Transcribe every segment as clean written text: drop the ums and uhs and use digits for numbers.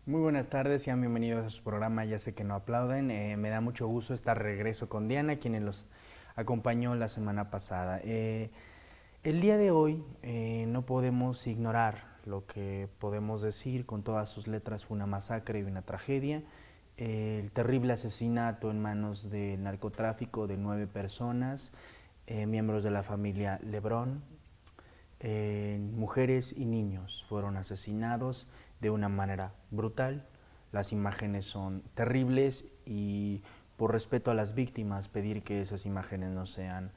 Muy buenas tardes, sean bienvenidos a su programa Ya sé que no aplauden. Me da mucho gusto estar de regreso con Diana, quien los acompañó la semana pasada. El día de hoy no podemos ignorar lo que podemos decir con todas sus letras fue una masacre y una tragedia. El terrible asesinato en manos del narcotráfico de 9 personas, miembros de la familia Lebrón, mujeres y niños fueron asesinados de una manera brutal. Las imágenes son terribles y por respeto a las víctimas pedir que esas imágenes no sean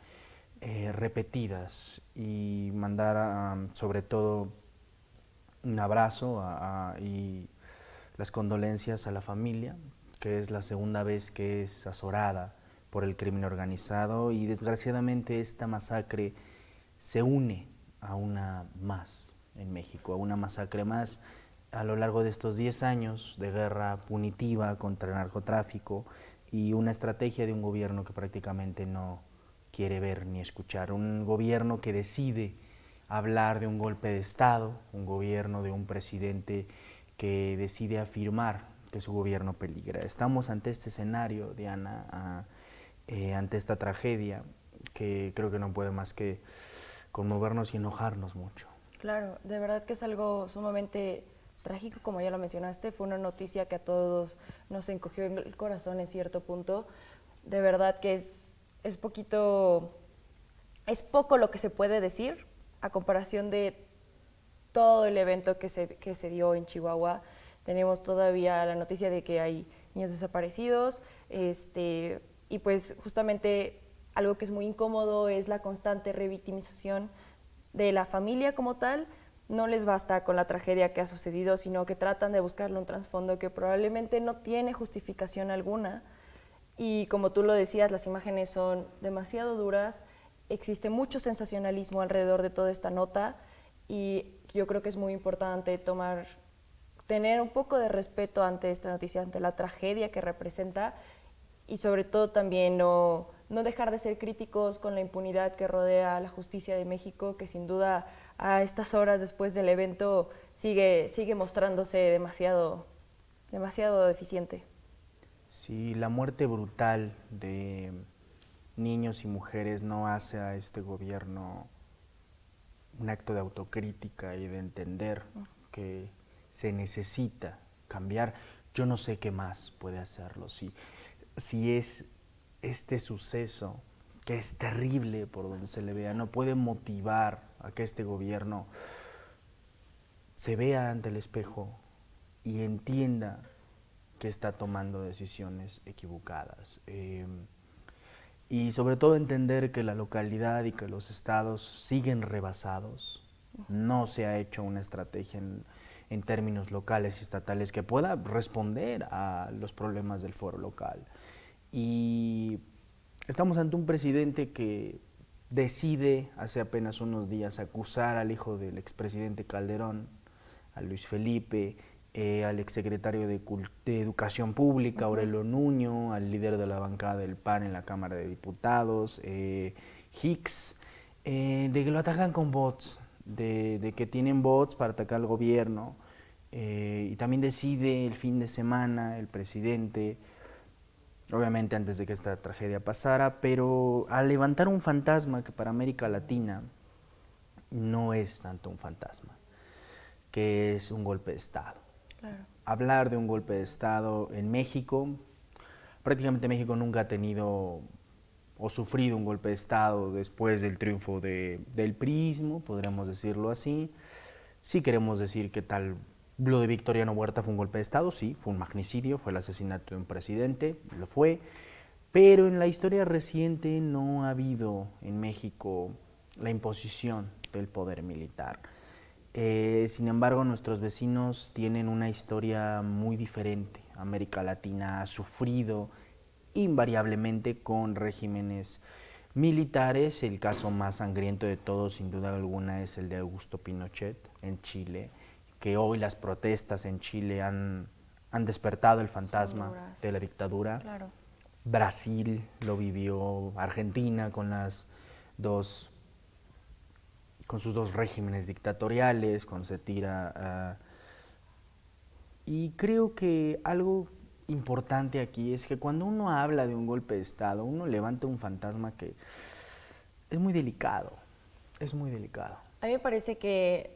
repetidas y mandar sobre todo un abrazo y las condolencias a la familia, que es la segunda vez que es azorada por el crimen organizado y desgraciadamente esta masacre se une a una más en México, a una masacre más a lo largo de estos 10 años de guerra punitiva contra el narcotráfico y una estrategia de un gobierno que prácticamente no quiere ver ni escuchar, un gobierno que decide hablar de un golpe de Estado, un gobierno de un presidente que decide afirmar que su gobierno peligra. Estamos ante este escenario, Diana, ante esta tragedia que creo que no puede más que conmovernos y enojarnos mucho. Claro, de verdad que es algo sumamente trágico, como ya lo mencionaste, fue una noticia que a todos nos encogió en el corazón en cierto punto. De verdad que es poquito, es poco lo que se puede decir a comparación de todo el evento que se dio en Chihuahua. Tenemos todavía la noticia de que hay niños desaparecidos, y pues justamente algo que es muy incómodo es la constante revictimización de la familia como tal. No les basta con la tragedia que ha sucedido, sino que tratan de buscarle un trasfondo que probablemente no tiene justificación alguna. Y como tú lo decías, las imágenes son demasiado duras, existe mucho sensacionalismo alrededor de toda esta nota y yo creo que es muy importante tener un poco de respeto ante esta noticia, ante la tragedia que representa y sobre todo también no dejar de ser críticos con la impunidad que rodea a la justicia de México, que sin duda a estas horas después del evento sigue mostrándose demasiado deficiente. Si la muerte brutal de niños y mujeres no hace a este gobierno un acto de autocrítica y de entender que se necesita cambiar, yo no sé qué más puede hacerlo. Si es este suceso, que es terrible por donde se le vea, no puede motivar a que este gobierno se vea ante el espejo y entienda que está tomando decisiones equivocadas. Y sobre todo entender que la localidad y que los estados siguen rebasados. No se ha hecho una estrategia en términos locales y estatales que pueda responder a los problemas del foro local. Y estamos ante un presidente que decide hace apenas unos días acusar al hijo del expresidente Calderón, a Luis Felipe, al exsecretario de Educación Pública, Aurelio Nuño, al líder de la bancada del PAN en la Cámara de Diputados, Hicks, de que lo atacan con bots, de que tienen bots para atacar al gobierno. Y también decide el fin de semana el presidente, obviamente antes de que esta tragedia pasara, pero al levantar un fantasma que para América Latina no es tanto un fantasma, que es un golpe de Estado. Claro. Hablar de un golpe de Estado en México, prácticamente México nunca ha tenido o sufrido un golpe de Estado después del triunfo del PRIismo, podríamos decirlo así. Sí queremos decir que tal lo de Victoriano Huerta fue un golpe de Estado, sí, fue un magnicidio, fue el asesinato de un presidente, lo fue, pero en la historia reciente no ha habido en México la imposición del poder militar. Sin embargo, nuestros vecinos tienen una historia muy diferente. América Latina ha sufrido invariablemente con regímenes militares. El caso más sangriento de todos, sin duda alguna, es el de Augusto Pinochet en Chile, que hoy las protestas en Chile han despertado el Son fantasma duras. de la dictadura. Claro. Brasil lo vivió, Argentina dos, con sus dos regímenes dictatoriales, cuando se tira Y creo que algo importante aquí es que cuando uno habla de un golpe de Estado, uno levanta un fantasma que es muy delicado, es muy delicado. A mí me parece que,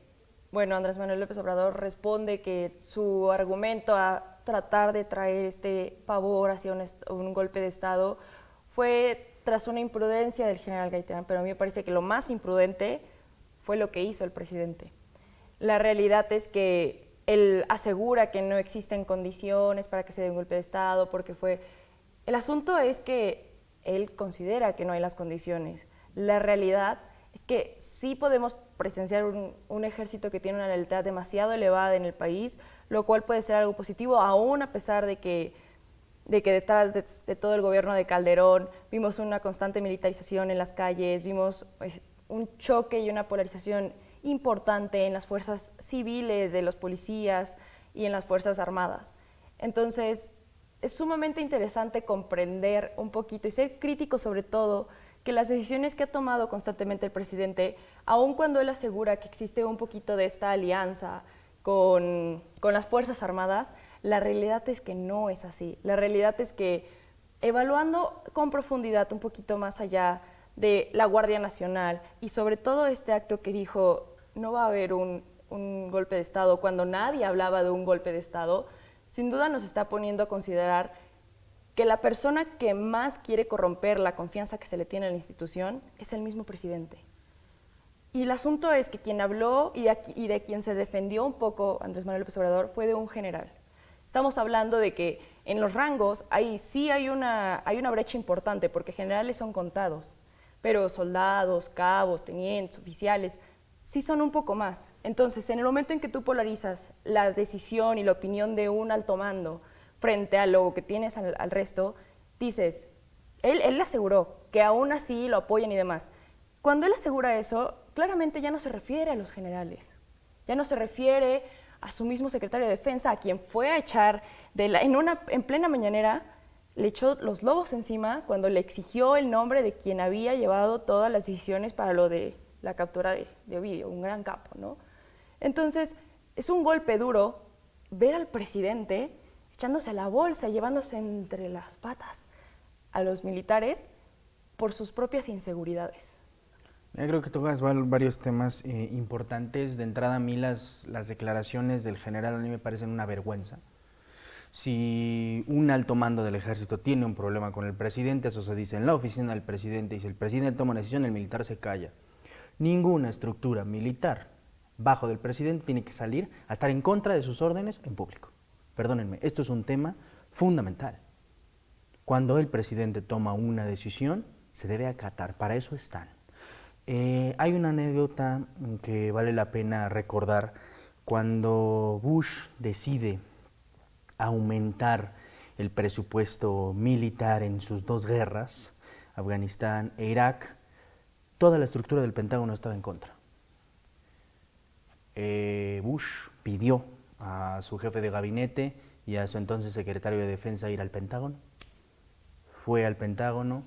bueno, Andrés Manuel López Obrador responde que su argumento a tratar de traer este pavor hacia un golpe de Estado fue tras una imprudencia del general Gaitán, pero a mí me parece que lo más imprudente fue lo que hizo el presidente. La realidad es que él asegura que no existen condiciones para que se dé un golpe de Estado, porque fue... El asunto es que él considera que no hay las condiciones. La realidad es que sí podemos presenciar un ejército que tiene una lealtad demasiado elevada en el país, lo cual puede ser algo positivo, aún a pesar de que detrás de todo el gobierno de Calderón vimos una constante militarización en las calles, vimos un choque y una polarización importante en las fuerzas civiles de los policías y en las fuerzas armadas. Entonces, es sumamente interesante comprender un poquito y ser crítico sobre todo que las decisiones que ha tomado constantemente el presidente, aun cuando él asegura que existe un poquito de esta alianza con las Fuerzas Armadas, la realidad es que no es así. La realidad es que evaluando con profundidad un poquito más allá de la Guardia Nacional y sobre todo este acto que dijo no va a haber un golpe de Estado cuando nadie hablaba de un golpe de Estado, sin duda nos está poniendo a considerar que la persona que más quiere corromper la confianza que se le tiene a la institución es el mismo presidente. Y el asunto es que quien habló y de quien se defendió un poco Andrés Manuel López Obrador fue de un general. Estamos hablando de que en los rangos sí hay una brecha importante porque generales son contados, pero soldados, cabos, tenientes, oficiales, sí son un poco más. Entonces, en el momento en que tú polarizas la decisión y la opinión de un alto mando frente a lo que tienes al resto, dices, él aseguró que aún así lo apoyan y demás. Cuando él asegura eso, claramente ya no se refiere a los generales, ya no se refiere a su mismo secretario de Defensa, a quien fue a echar en plena mañanera, le echó los lobos encima cuando le exigió el nombre de quien había llevado todas las decisiones para lo de la captura de Ovidio, un gran capo, ¿no? Entonces, es un golpe duro ver al presidente echándose a la bolsa, llevándose entre las patas a los militares por sus propias inseguridades. Yo creo que tocas varios temas importantes. De entrada, a mí las declaraciones del general a mí me parecen una vergüenza. Si un alto mando del ejército tiene un problema con el presidente, eso se dice en la oficina del presidente, y si el presidente toma una decisión, el militar se calla. Ninguna estructura militar bajo del presidente tiene que salir a estar en contra de sus órdenes en público. Perdónenme, esto es un tema fundamental. Cuando el presidente toma una decisión, se debe acatar, para eso están. Hay una anécdota que vale la pena recordar. Cuando Bush decide aumentar el presupuesto militar en sus dos guerras, Afganistán e Irak, toda la estructura del Pentágono estaba en contra. Bush pidió a su jefe de gabinete y a su entonces secretario de Defensa ir al Pentágono. Fue al Pentágono,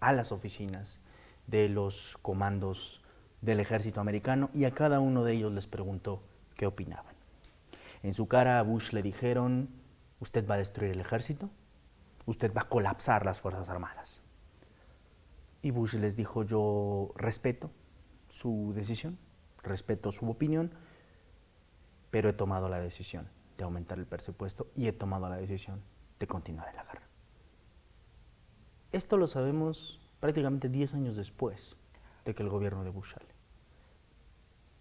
a las oficinas de los comandos del ejército americano, y a cada uno de ellos les preguntó qué opinaban. En su cara a Bush le dijeron: usted va a destruir el ejército, usted va a colapsar las Fuerzas Armadas. Y Bush les dijo: yo respeto su decisión, respeto su opinión, pero he tomado la decisión de aumentar el presupuesto y he tomado la decisión de continuar en la guerra. Esto lo sabemos prácticamente 10 años después de que el gobierno de Bush sale.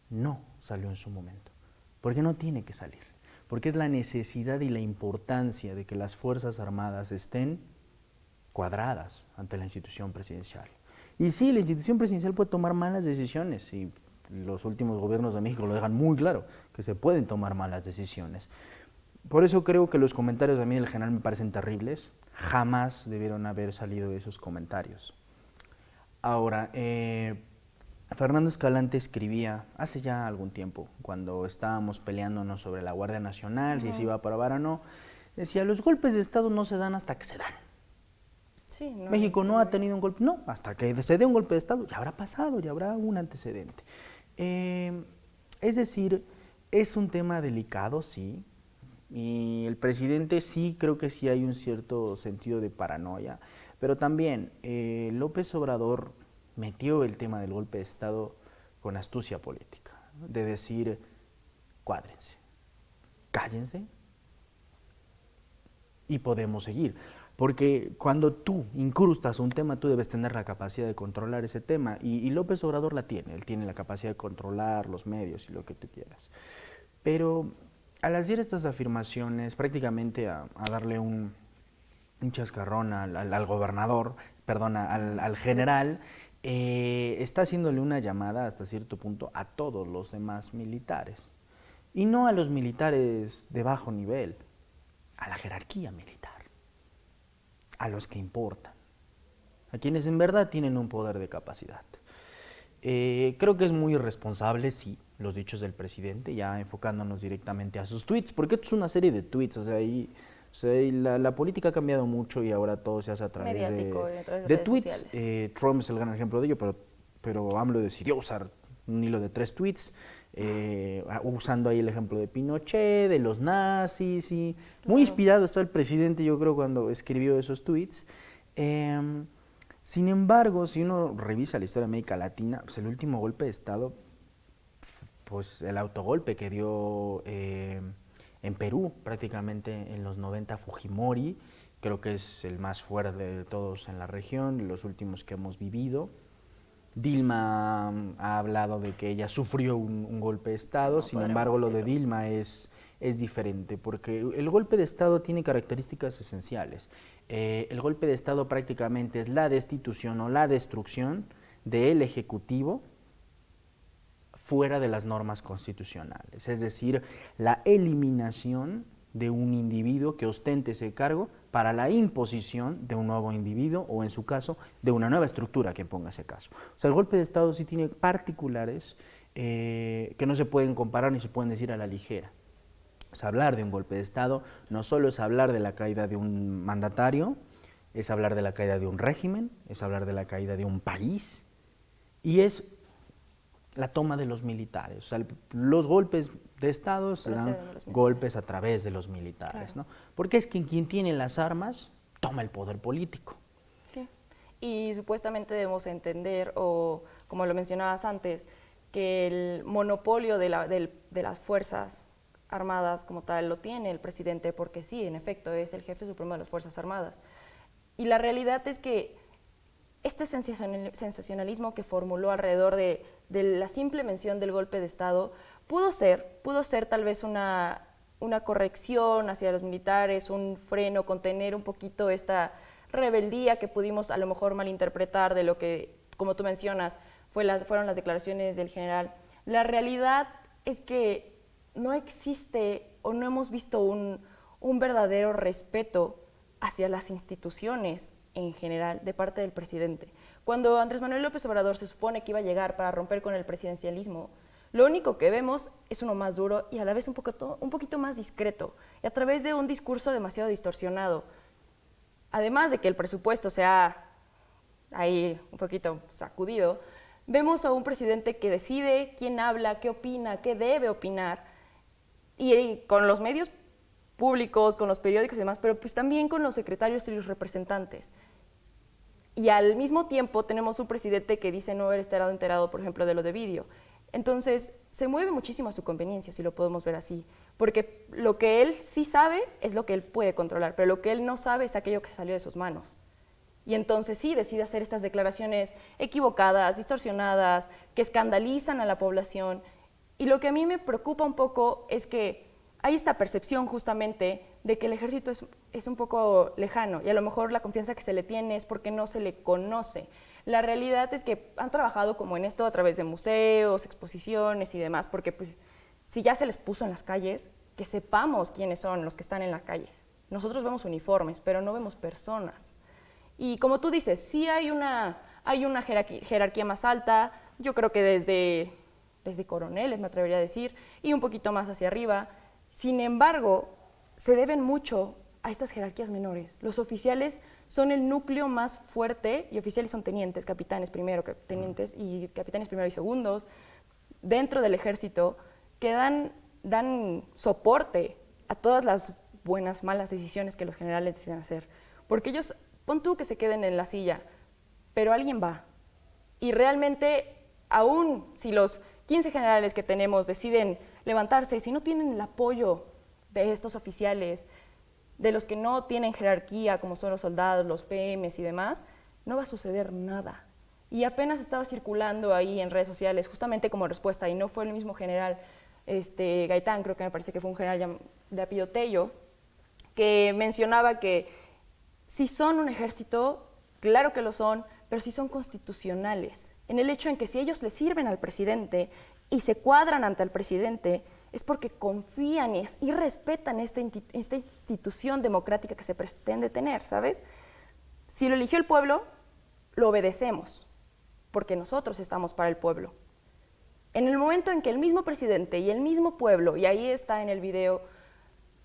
No salió en su momento, porque no tiene que salir, porque es la necesidad y la importancia de que las Fuerzas Armadas estén cuadradas ante la institución presidencial. Y sí, la institución presidencial puede tomar malas decisiones, y los últimos gobiernos de México lo dejan muy claro, que se pueden tomar malas decisiones. Por eso creo que los comentarios de mí del general me parecen terribles. Jamás debieron haber salido esos comentarios. Ahora, Fernando Escalante escribía hace ya algún tiempo, cuando estábamos peleándonos sobre la Guardia Nacional, si se iba a aprobar o no, decía: los golpes de Estado no se dan hasta que se dan. Sí, no, México no ha tenido un golpe, no, hasta que se dé un golpe de Estado ya habrá pasado, ya habrá un antecedente. Es decir, es un tema delicado, sí, Y el presidente sí, creo que sí hay un cierto sentido de paranoia, pero también López Obrador metió el tema del golpe de Estado con astucia política, de decir, cuádrense, cállense y podemos seguir. Porque cuando tú incrustas un tema, tú debes tener la capacidad de controlar ese tema. Y López Obrador la tiene, él tiene la capacidad de controlar los medios y lo que tú quieras. Pero al hacer estas afirmaciones, prácticamente a darle un chascarrón al gobernador, perdón, al general, está haciéndole una llamada hasta cierto punto a todos los demás militares. Y no a los militares de bajo nivel, a la jerarquía militar, a los que importan, a quienes en verdad tienen un poder de capacidad. Creo que es muy irresponsable, sí, los dichos del presidente, ya enfocándonos directamente a sus tweets, porque esto es una serie de tweets, la política ha cambiado mucho y ahora todo se hace a través de tweets. Trump es el gran ejemplo de ello, pero AMLO decidió usar un hilo de 3 tweets, usando ahí el ejemplo de Pinochet, de los nazis, y muy inspirado está el presidente, yo creo, cuando escribió esos tweets. Sin embargo, si uno revisa la historia de América Latina, pues el último golpe de Estado, pues el autogolpe que dio en Perú, prácticamente en los 90, Fujimori, creo que es el más fuerte de todos en la región, los últimos que hemos vivido. Dilma ha hablado de que ella sufrió un golpe de Estado, sin embargo lo de Dilma es diferente, porque el golpe de Estado tiene características esenciales. El golpe de Estado prácticamente es la destitución o la destrucción del Ejecutivo fuera de las normas constitucionales, es decir, la eliminación de un individuo que ostente ese cargo para la imposición de un nuevo individuo o, en su caso, de una nueva estructura que ponga ese caso. O sea, el golpe de Estado sí tiene particulares que no se pueden comparar ni se pueden decir a la ligera. O sea, hablar de un golpe de Estado no solo es hablar de la caída de un mandatario, es hablar de la caída de un régimen, es hablar de la caída de un país y es la toma de los militares. O sea, los golpes de Estado serán golpes a través de los militares, claro, ¿no? Porque es quien tiene las armas toma el poder político. Sí, y supuestamente debemos entender, o como lo mencionabas antes, que el monopolio de las fuerzas armadas como tal lo tiene el presidente, porque sí, en efecto, es el jefe supremo de las Fuerzas Armadas. Y la realidad es que este sensacionalismo que formuló alrededor de la simple mención del golpe de Estado pudo ser tal vez una corrección hacia los militares, un freno, contener un poquito esta rebeldía que pudimos a lo mejor malinterpretar de lo que, como tú mencionas, fueron las declaraciones del general. La realidad es que no existe o no hemos visto un verdadero respeto hacia las instituciones en general de parte del presidente. Cuando Andrés Manuel López Obrador se supone que iba a llegar para romper con el presidencialismo, lo único que vemos es uno más duro y a la vez un poquito más discreto, y a través de un discurso demasiado distorsionado. Además de que el presupuesto se ha ahí un poquito sacudido, vemos a un presidente que decide quién habla, qué opina, qué debe opinar, y con los medios públicos, con los periódicos y demás, pero pues también con los secretarios y los representantes. Y al mismo tiempo tenemos un presidente que dice no haber estado enterado, por ejemplo, de lo de Ovidio. Entonces, se mueve muchísimo a su conveniencia, si lo podemos ver así, porque lo que él sí sabe es lo que él puede controlar, pero lo que él no sabe es aquello que salió de sus manos. Y entonces sí decide hacer estas declaraciones equivocadas, distorsionadas, que escandalizan a la población. Y lo que a mí me preocupa un poco es que hay esta percepción justamente de que el ejército es un poco lejano y a lo mejor la confianza que se le tiene es porque no se le conoce. La realidad es que han trabajado como en esto a través de museos, exposiciones y demás, porque pues, si ya se les puso en las calles, que sepamos quiénes son los que están en las calles. Nosotros vemos uniformes, pero no vemos personas. Y como tú dices, sí hay una jerarquía más alta, yo creo que desde coroneles, me atrevería a decir, y un poquito más hacia arriba. Sin embargo, se deben mucho a estas jerarquías menores. Los oficiales son el núcleo más fuerte, y oficiales son tenientes, capitanes primero, tenientes y capitanes primero y segundos, dentro del ejército, que dan soporte a todas las buenas, malas decisiones que los generales deciden hacer. Porque ellos, pon tú que se queden en la silla, pero alguien va. Y realmente, aún si los 15 generales que tenemos deciden levantarse y si no tienen el apoyo de estos oficiales, de los que no tienen jerarquía, como son los soldados, los PMs y demás, no va a suceder nada. Y apenas estaba circulando ahí en redes sociales, justamente como respuesta, y no fue el mismo general Gaitán, creo que me parece que fue un general de apellido Tello, que mencionaba que si son un ejército, claro que lo son, pero si son constitucionales, en el hecho en que si ellos le sirven al presidente y se cuadran ante el presidente, es porque confían y respetan esta institución democrática que se pretende tener, ¿sabes? Si lo eligió el pueblo, lo obedecemos, porque nosotros estamos para el pueblo. En el momento en que el mismo presidente y el mismo pueblo, y ahí está en el video,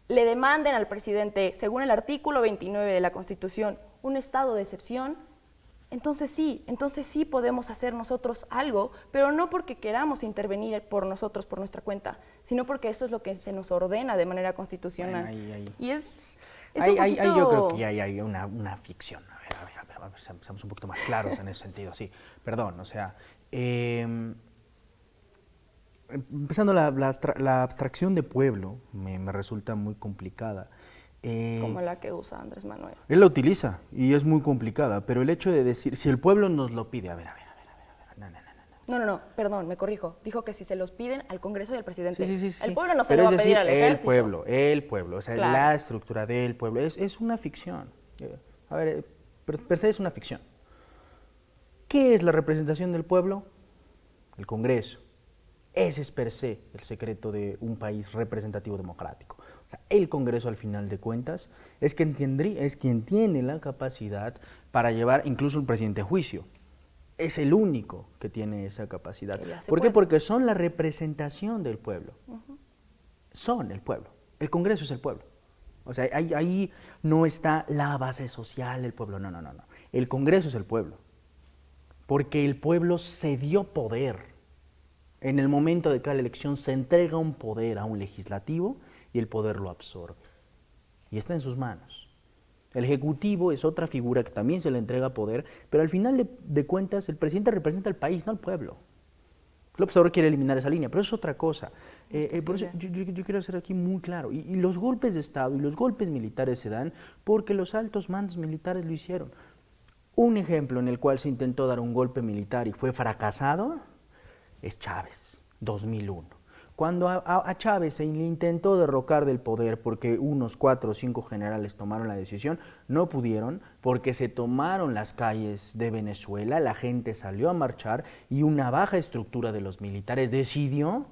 le demanden al presidente, según el artículo 29 de la Constitución, un estado de excepción, entonces sí podemos hacer nosotros algo, pero no porque queramos intervenir por nosotros, por nuestra cuenta, sino porque eso es lo que se nos ordena de manera constitucional. Bueno, y es un poquito... ahí yo creo que hay una ficción. A ver, seamos un poquito más claros en ese sentido, sí. Perdón, o sea... empezando la abstracción de pueblo me resulta muy complicada. Como la que usa Andrés Manuel. Él la utiliza y es muy complicada, pero el hecho de decir, si el pueblo nos lo pide, a ver, No, perdón, me corrijo. Dijo que si se los piden al Congreso y al presidente. Sí. El pueblo no se pero lo va a pedir al ejército. El pueblo, o sea, claro. La estructura del pueblo, es una ficción. A ver, per se es una ficción. ¿Qué es la representación del pueblo? El Congreso. Ese es per se el secreto de un país representativo democrático. O sea, el Congreso, al final de cuentas, es quien tiene la capacidad para llevar incluso el presidente a juicio. Es el único que tiene esa capacidad. ¿Por qué? Porque son la representación del pueblo. Son el pueblo. El Congreso es el pueblo. O sea, ahí no está la base social del pueblo. No. El Congreso es el pueblo. Porque el pueblo se dio poder. En el momento de cada elección se entrega un poder a un legislativo y el poder lo absorbe. Y está en sus manos. El Ejecutivo es otra figura que también se le entrega poder, pero al final de cuentas el presidente representa al país, no al pueblo. López Obrador quiere eliminar esa línea, pero es otra cosa. Por eso yo quiero ser aquí muy claro. Y los golpes de Estado y los golpes militares se dan porque los altos mandos militares lo hicieron. Un ejemplo en el cual se intentó dar un golpe militar y fue fracasado es Chávez, 2001. Cuando a Chávez se le intentó derrocar del poder porque unos 4 o 5 generales tomaron la decisión, no pudieron porque se tomaron las calles de Venezuela, la gente salió a marchar y una baja estructura de los militares decidió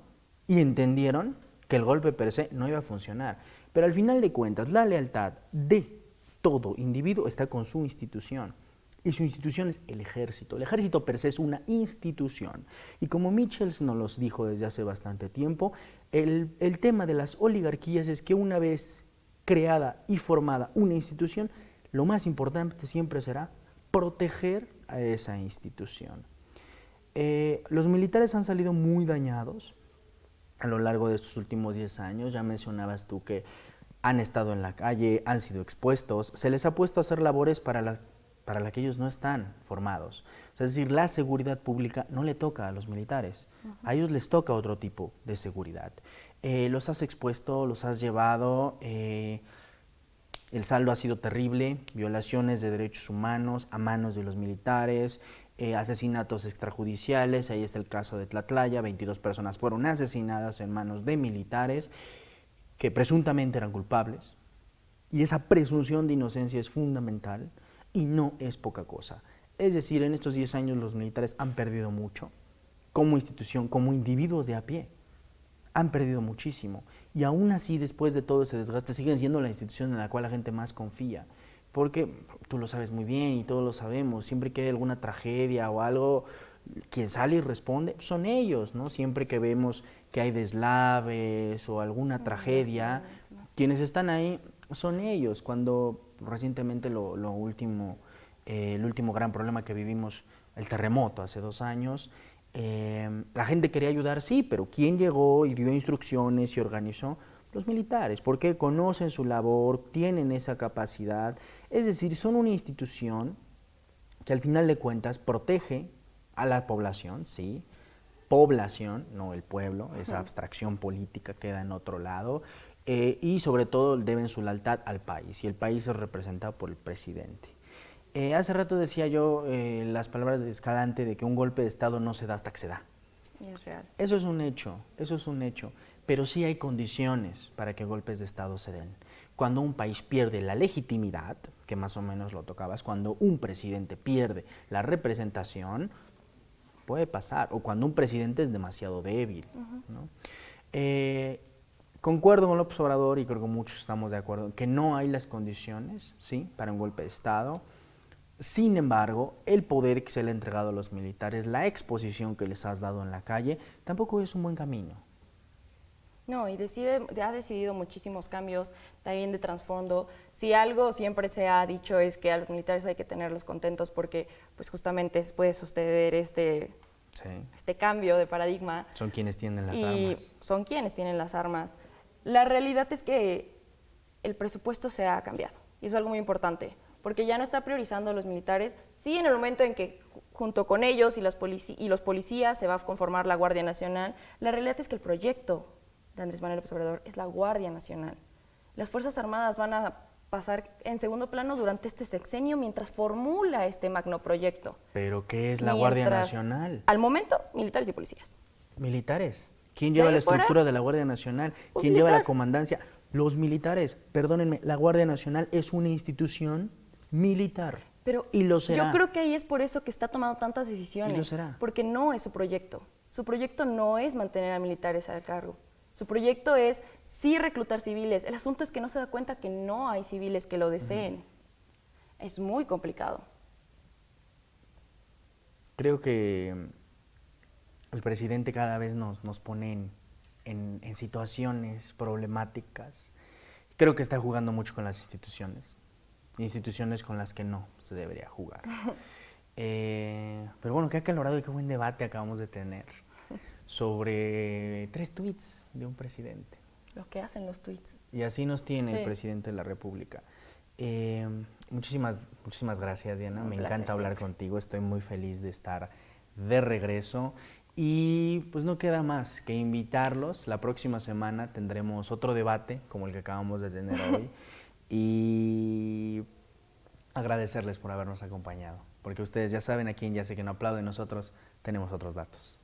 y entendieron que el golpe per se no iba a funcionar. Pero al final de cuentas, la lealtad de todo individuo está con su institución. Y su institución es el ejército. El ejército per se es una institución. Y como Michels nos los dijo desde hace bastante tiempo, el tema de las oligarquías es que una vez creada y formada una institución, lo más importante siempre será proteger a esa institución. Los militares han salido muy dañados a lo largo de estos últimos 10 años. Ya mencionabas tú que han estado en la calle, han sido expuestos, se les ha puesto a hacer labores para la que ellos no están formados. O sea, es decir, la seguridad pública no le toca a los militares, a ellos les toca otro tipo de seguridad. Los has expuesto, los has llevado, el saldo ha sido terrible, violaciones de derechos humanos a manos de los militares, asesinatos extrajudiciales, ahí está el caso de Tlatlaya, 22 personas fueron asesinadas en manos de militares que presuntamente eran culpables, y esa presunción de inocencia es fundamental. Y no es poca cosa. Es decir, en estos 10 años los militares han perdido mucho, como institución, como individuos de a pie. Han perdido muchísimo. Y aún así, después de todo ese desgaste, siguen siendo la institución en la cual la gente más confía. Porque tú lo sabes muy bien y todos lo sabemos, siempre que hay alguna tragedia o algo, quien sale y responde son ellos, ¿no? Siempre que vemos que hay deslaves o alguna tragedia, quienes están ahí son ellos. Cuando recientemente el último gran problema que vivimos, el terremoto hace 2 años, la gente quería ayudar, sí, pero ¿quién llegó y dio instrucciones y organizó? Los militares, porque conocen su labor, tienen esa capacidad, es decir, son una institución que al final de cuentas protege a la población, sí, población, no el pueblo, esa abstracción política queda en otro lado, y sobre todo deben su lealtad al país, y el país es representado por el presidente. Hace rato decía yo las palabras de Escalante de que un golpe de Estado no se da hasta que se da. Y es real. Eso es un hecho, pero sí hay condiciones para que golpes de Estado se den. Cuando un país pierde la legitimidad, que más o menos lo tocabas, cuando un presidente pierde la representación, puede pasar, o cuando un presidente es demasiado débil, ¿no? Concuerdo con López Obrador, y creo que muchos estamos de acuerdo, en que no hay las condiciones, ¿sí?, para un golpe de Estado. Sin embargo, el poder que se le ha entregado a los militares, la exposición que les has dado en la calle, tampoco es un buen camino. No, y ha decidido muchísimos cambios también de trasfondo. Si algo siempre se ha dicho es que a los militares hay que tenerlos contentos porque pues justamente puede suceder este cambio de paradigma. Son quienes tienen las y armas. son quienes tienen las armas. La realidad es que el presupuesto se ha cambiado y eso es algo muy importante porque ya no está priorizando a los militares. Sí, en el momento en que junto con ellos y los policías se va a conformar la Guardia Nacional, la realidad es que el proyecto de Andrés Manuel López Obrador es la Guardia Nacional. Las Fuerzas Armadas van a pasar en segundo plano durante este sexenio mientras formula este magno proyecto. ¿Pero qué es la Guardia Nacional? Al momento, militares y policías. Militares. ¿Quién lleva la estructura de la Guardia Nacional? ¿Quién lleva la comandancia? Los militares. Perdónenme, la Guardia Nacional es una institución militar. Pero y lo será. Yo creo que ahí es por eso que está tomando tantas decisiones. Y lo será. Porque no es su proyecto. Su proyecto no es mantener a militares al cargo. Su proyecto es sí reclutar civiles. El asunto es que no se da cuenta que no hay civiles que lo deseen. Es muy complicado. Creo que el presidente cada vez nos pone en situaciones problemáticas. Creo que está jugando mucho con las instituciones con las que no se debería jugar. Pero bueno, qué acalorado y qué buen debate acabamos de tener sobre 3 tweets de un presidente. Lo que hacen los tweets. Y así nos tiene el presidente de la República. Muchísimas gracias, Diana. Me encanta hablar contigo. Estoy muy feliz de estar de regreso. Y pues no queda más que invitarlos. La próxima semana tendremos otro debate como el que acabamos de tener hoy. Y agradecerles por habernos acompañado. Porque ustedes ya saben a quién ya sé que no aplaude, nosotros tenemos otros datos.